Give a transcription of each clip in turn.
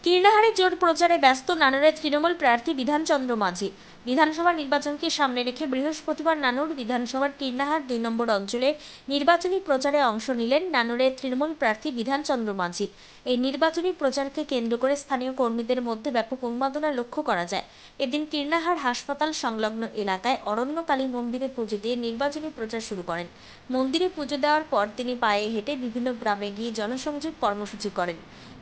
কীর্ণাহারে জোর প্রচারে ব্যস্ত নানুরের তৃণমূল প্রার্থী বিধানচন্দ্র মাঝি। বিধানসভা নির্বাচনকে সামনে রেখে বৃহস্পতিবার নানুর বিধানসভার কীর্ণাহার 2 নম্বর অঞ্চলে নির্বাচনী প্রচারে অংশ নিলেন নানুরের তৃণমূল প্রার্থী বিধানচন্দ্র মাঝি। এই নির্বাচনী প্রচারকে কেন্দ্র করে স্থানীয় কর্মীদের মধ্যে ব্যাপক উন্মাদনা লক্ষ্য করা যায়। এদিন কীর্ণাহার হাসপাতাল সংলগ্ন এলাকায় অরণ্যকালী মন্দিরে পুজো দিয়ে নির্বাচনী প্রচার শুরু করেন। মন্দিরে পুজো দেওয়ার পর তিনি পায়ে হেঁটে বিভিন্ন গ্রামে গিয়ে জনসংযোগ কর্মসূচি করেন।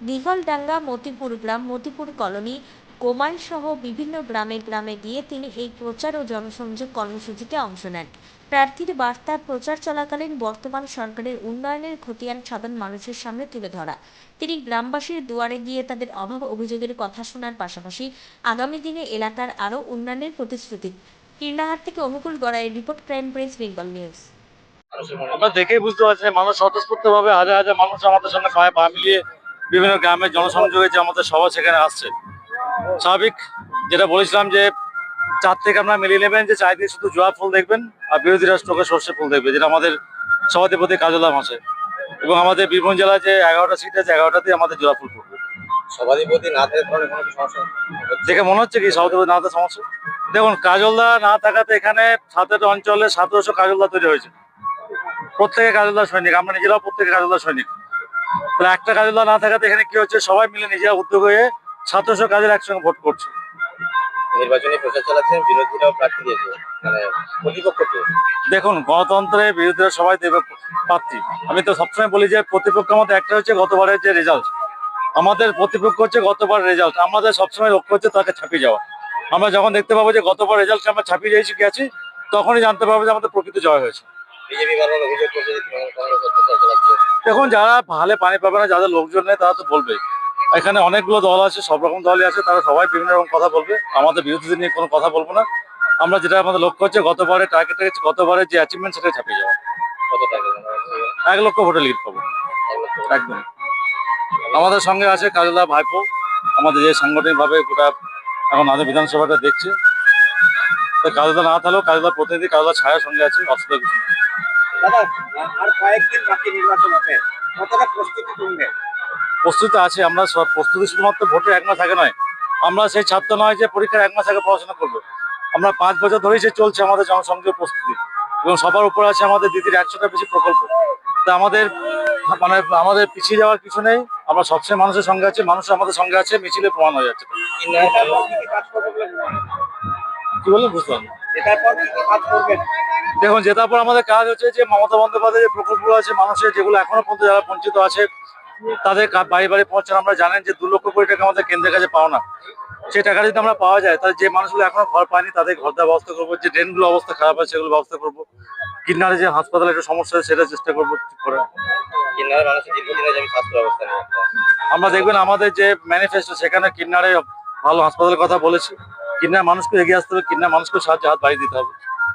দিঘলডাঙ্গা, মতিপুর গ্রাম, মতিপুর কলোনি, গোমাই সহ বিভিন্ন গ্রামে গ্রামে গিয়ে তিনি এই প্রচার ও জনসংযোগ কর্মসূচিতে অংশ নেন। প্রার্থীর বার্তা প্রচার চলাকালীন বর্তমান সরকারের উন্নয়নের খতিয়ান সাধারণ মানুষের সামনে তুলে ধরা। তিনি গ্রামবাসীর দুয়ারে গিয়ে তাদের অভাব অভিযোগের কথা শোনার পাশাপাশি আগামী দিনে এলাকার আরও উন্নয়নের প্রতিশ্রুতি। কীর্ণাহার থেকে অনুকূল গড়াইয়ের report, crime press Bengal news. আমরা দেখেই বুঝতে পারছি মানুষ স্বতঃস্ফূর্ত ভাবে হাজার হাজার মানুষ আমাদের সঙ্গে পায়ে পা মিলিয়ে বিভিন্ন গ্রামের জনসংযোগে যে আমাদের সভা সেখানে আসছে। স্বাভাবিক, যেটা বলেছিলাম যে 4 থেকে আপনারা মিলিয়ে নেবেন যে চারিদিকে শুধু জোয়া ফুল দেখবেন আর বিরোধী রাষ্ট্রকে সর্ষে ফুল দেখবে, যেটা আমাদের সভাধিপতি কাজলাম আছে। এবং আমাদের বীরভূম জেলায় যে 11টা সিট আছে 11টাতেই আমাদের জোড়া ফুল পড়বে। সভাধিপতি না থাকার কারণে কোনো সমস্যা দেখে মনে হচ্ছে কি সভাধিপতি না থাকার সমস্যা? দেখুন, কাজলদা না থাকাতে এখানে 7 অঞ্চলে 1700 কাজলদা তৈরি হয়েছে। প্রত্যেকে কাজলদার সৈনিক, আমরা নিজেরাও প্রত্যেকে কাজলদার সৈনিক। তাহলে একটা কাজলদা না থাকাতে এখানে কি হচ্ছে, সবাই মিলে নিজেরা উদ্যোগ হয়ে 1700 কাজের একসঙ্গে ভোট করছে। নির্বাচনী প্রচার চালাচ্ছেন, বিরোধীরাও প্রার্থী দিয়েছে, মানে প্রতিপক্ষকে। দেখুন, গণতন্ত্রে বিরোধীরা সবাই দেবে প্রার্থী। আমি তো সবসময় বলি যে প্রতিপক্ষের মধ্যে একটা হচ্ছে গতবারের যে রেজাল্ট, আমাদের প্রতিপক্ষ হচ্ছে গতবার রেজাল্ট। আমাদের সবসময় লক্ষ্য হচ্ছে তাকে ছাপিয়ে যাওয়া। আমরা যখন দেখতে পাবো যে গতবার রেজাল্টকে আমরা ছাপিয়ে যাইছি কি আছি, তখনই জানতে পারবো যে আমাদের প্রকৃত জয় হয়েছে। বিজেপি বারবার অভিযোগ করছে যে তৃণমূল কংগ্রেস অত্যাচার চালাচ্ছে। দেখুন, যারা ভালে পানি পাবে না, যাদের লোকজন নেই, তারা তো বলবে। এখানে অনেকগুলো দল আছে, সব রকম দলই আছে, তারা সবাই বিভিন্ন রকম কথা বলবে। আমাদের বিরোধীদের নিয়ে কোনো কথা বলবো না। আমরা যেটা আমাদের লক্ষ্য হচ্ছে গতবারের টার্গেট, গতবারের যে অ্যাচিভমেন্ট সেটা ছাপিয়ে যাওয়া। কত টাকা 1 লক্ষ ভোটে লিড পাবো 1 লক্ষ? একদম। আমাদের সঙ্গে আছে কাজলা ভাইপো, আমাদের যে সাংগঠনিকভাবে গোটা এখন আমাদের বিধানসভাটা দেখছে। কাজলা না থাকলেও কাজলা প্রতিনিধি, কাজলা ছায়ার সঙ্গে আছে, অসুবিধা কিছু নেই। দাদা, আর কয়েকদিন বাকি নির্বাচন হতে, কতটা প্রস্তুতি তুলবে? প্রস্তুতি আছে, আমরা সব প্রস্তুতি শুধুমাত্র ভোটের 1 মাস আগে নয়। আমরা সেই ছাত্র নয় যে পরীক্ষার 1 মাস আগে পড়াশোনা করবো। আমরা 5 বছর ধরেই সে চলছে আমাদের জনসংযোগ প্রস্তুতি, এবং সবার উপর আছে আমাদের দিদির 100টা বেশি প্রকল্প। তা আমাদের মানে আমাদের পিছিয়ে যাওয়ার কিছু নেই। আমরা সবসময় মানুষের সঙ্গে আছি, মানুষ আমাদের সঙ্গে আছে, মিছিলে প্রমাণ হয়ে যাচ্ছে। কি বললেন বুঝলাম? এটার পর কি কি কাজ করবেন? দেখুন, জেতার পর আমাদের কাজ হচ্ছে যে মমতা বন্দ্যোপাধ্যায়ের যে প্রকল্পগুলো আছে মানুষের, যেগুলো এখনো পর্যন্ত যারা বঞ্চিত আছে তাদের বাড়ি বাড়ি পৌঁছানো। আমরা জানেন যে 2 লক্ষ কোটি টাকা আমাদের কেন্দ্রের কাছে পাও না। সেই টাকা যদি আমরা পাওয়া যায়, তাহলে যে মানুষগুলো এখনো ঘর পায়নি তাদের ঘর দেওয়ার ব্যবস্থা করবো। যে ড্রেনগুলো অবস্থা খারাপ আছে সেগুলো ব্যবস্থা করবো। কিনারে যে হাসপাতালে একটু সমস্যা আছে সেটা চেষ্টা করবো ঠিক করে। কিন্নার মানুষের দীর্ঘদিনে যেমন স্বাস্থ্য ব্যবস্থা নেই। আমরা দেখবেন আমাদের যে ম্যানিফেস্টো সেখানে কিন্নারে ভালো হাসপাতালের কথা বলেছি। কিন্নার মানুষকে এগিয়ে আসতে হবে, কিন্নার মানুষকে সাহায্য হাত বাড়িয়ে দিতে হবে।